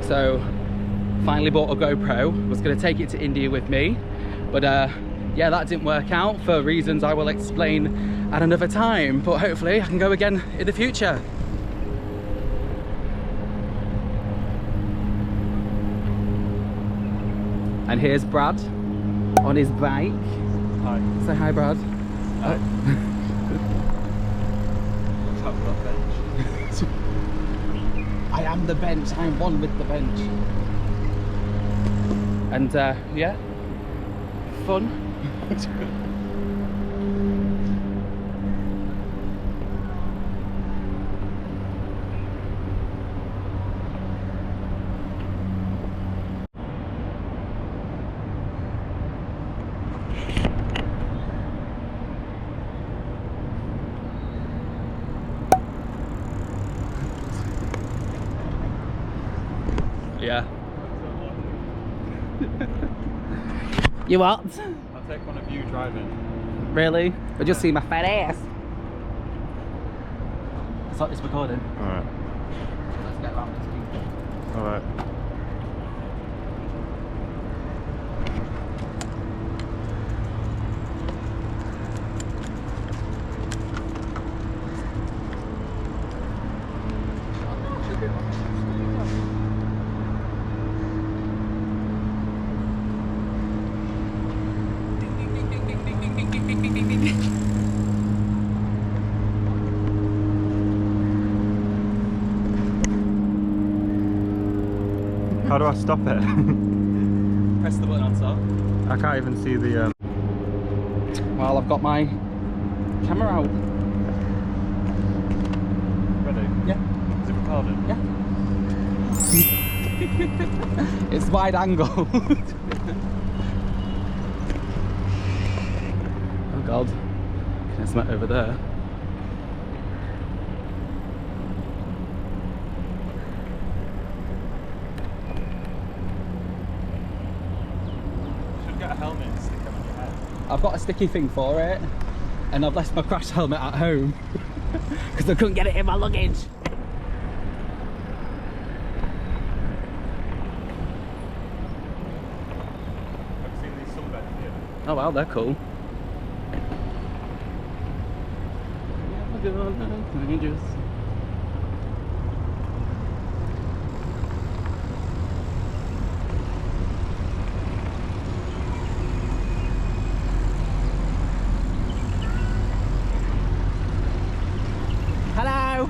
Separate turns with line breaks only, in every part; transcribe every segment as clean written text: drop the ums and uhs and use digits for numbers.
So finally bought a GoPro. Was going to take it to India with me, but yeah, that didn't work out for reasons I will explain at another time, but hopefully I can go again in the future. And here's Brad on his bike.
Hi.
Say hi, Brad.
Hi.
I am the bench. I am one with the bench. And yeah, fun. Yeah. You what?
I'll take one of you driving.
Really? I just see my fat ass. Stop this recording.
Alright.
Let's get around this.
Alright. How do I stop it?
Press the button on top.
I can't even see the
Well, I've got my camera out.
Ready?
Yeah.
Is it recording?
Yeah. It's wide angle. Oh god. Can I smell over there?
Get a helmet and stick it on your head.
I've got a sticky thing for it, and I've left my crash helmet at home because I couldn't get it in my luggage.
I've seen these sunbeds here.
Oh wow, they're cool. Hello.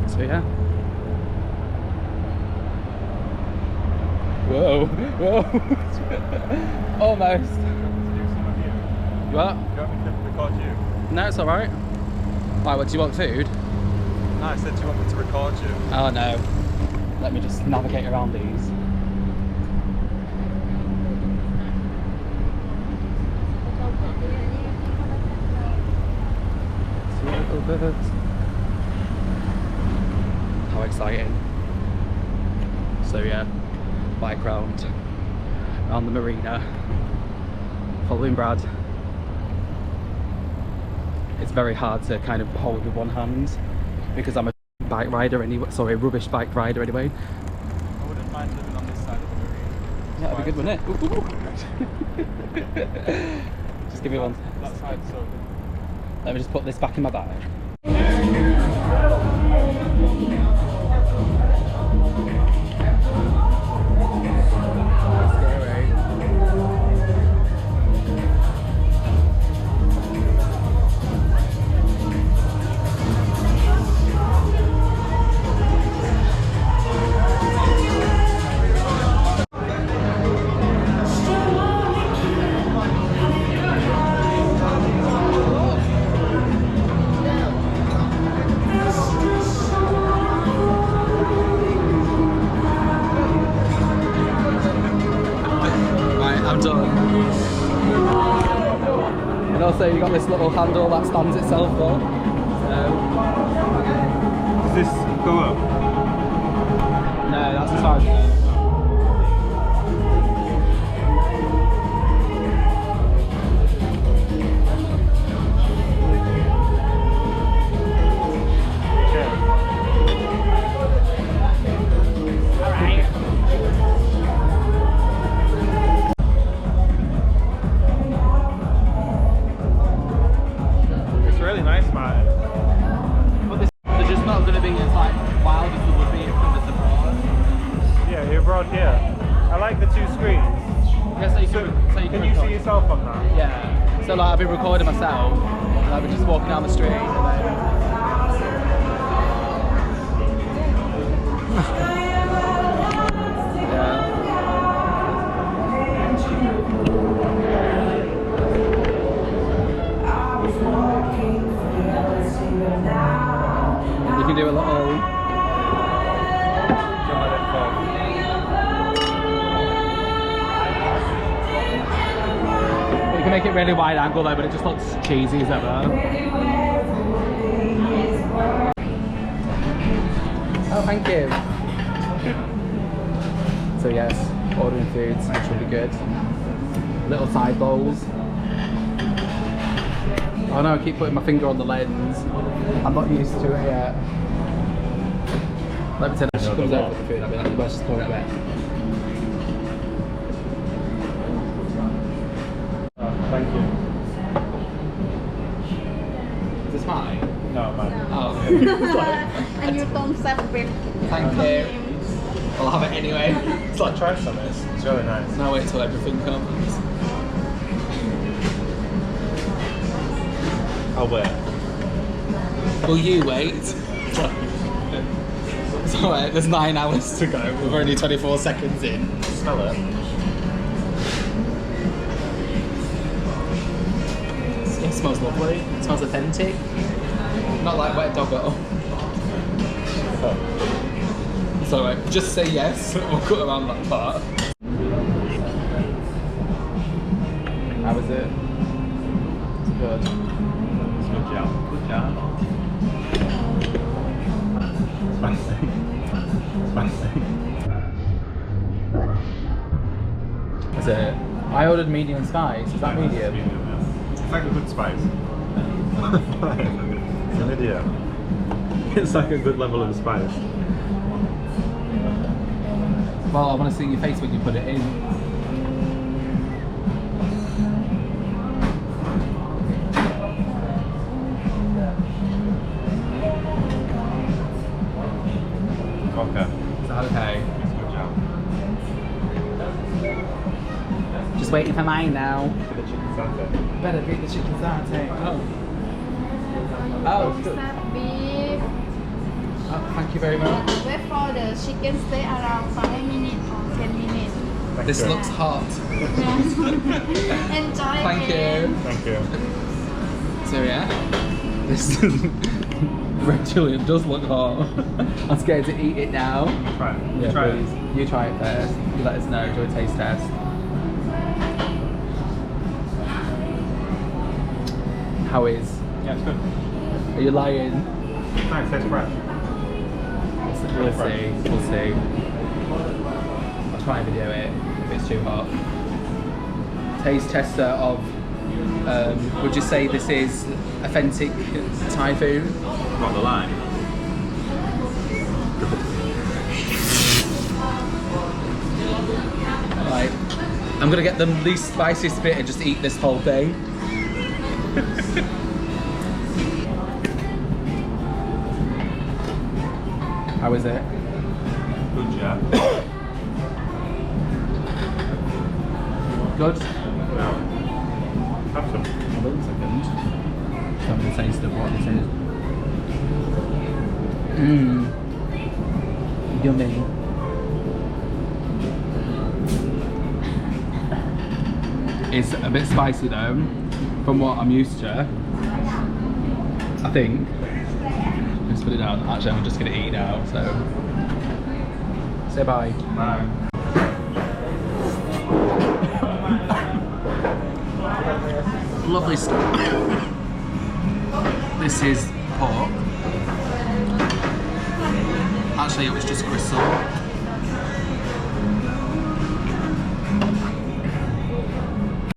So yeah. Whoa, whoa. Almost.
Do some of you.
What?
Do you want me to record you?
No, it's alright. Why, what, do you want food?
No, I said do you want me to record you?
Oh no. Let me just navigate around these. How exciting. So yeah, bike round around the marina, following Brad. It's very hard to kind of hold with one hand because I'm a bike rider anyway, sorry, a rubbish bike rider anyway.
I wouldn't mind living on this side of the marina.
Yeah, that'd be good, wouldn't it? Just give me one.
That side's so good.
Let me just put this back in my bag. And also you got this little handle that stands itself up.
Does this go up?
No, that's as far as it goes.
Really nice, Martin.
But they're just not going to be as like wild as they would be if there was abroad.
Yeah, you're abroad here. I like the two screens.
Yeah, so you
Can you see yourself on that?
Yeah. So like I've been recording myself and I've been just walking down the street and you can do a little. You can make it really wide angle though, but it just looks cheesy as ever. Oh, thank you. So yes, ordering foods, which will be good. Little side bowls. Oh no, I keep putting my finger on the lens. I'm not used to it yet. Let me tell you, if she comes over with the food, I'll be like, let's just pour it back.
Thank you.
Is this mine?
No, man.
Oh.
And you don't separate.
Thank you. I'll have it anyway.
It's like try some of this. It's really nice.
Now wait till everything comes.
I'll wait.
Will you wait? It's alright, there's 9 hours to go. We're only 24 seconds in.
Smell it.
It smells lovely. It smells authentic. Not like wet doggo. It's alright, just say yes. We'll cut around that part. How is it? It's good.
Good job. Good job. Fancy. Fancy.
Is it? I ordered medium spice. Is that medium?
It's like a good spice. It's an idiot. It's like a good level of spice.
Well, I want to see your face when you put it in.
Okay.
Is that okay?
It's a good job.
Just waiting for mine now.
For the chicken satay.
Better beat the chicken satay. Oh. Oh, good.
Beef.
Oh, thank you very much.
Wait for the chicken stay around 5 minutes or 10 minutes.
Thank
This
you.
looks hot.
Enjoy
Thank
it.
you.
Thank you.
So yeah, this red chili does look hot. I'm scared to eat it now.
Try it.
Yeah,
Try
please. You try it first. You let us know. Do a taste test. How is?
Yeah, it's good.
Are you lying?
Nice, tastes fresh.
We'll see. We'll see. I'll try and video it if it's too hot. Taste tester of. Would you say this is authentic Thai food?
Got the line.
Like, I'm gonna get the least spiciest bit and just eat this whole thing. How is it?
Good job.
Good?
Yeah. Have some.
Hold on a second. So I'm gonna taste of what this is. Yummy. It's a bit spicy though, from what I'm used to. I think. Let's put it down. Actually, I'm just gonna eat now, so. Say bye.
Bye.
Lovely stuff. This is pork. Actually, it was just gristle.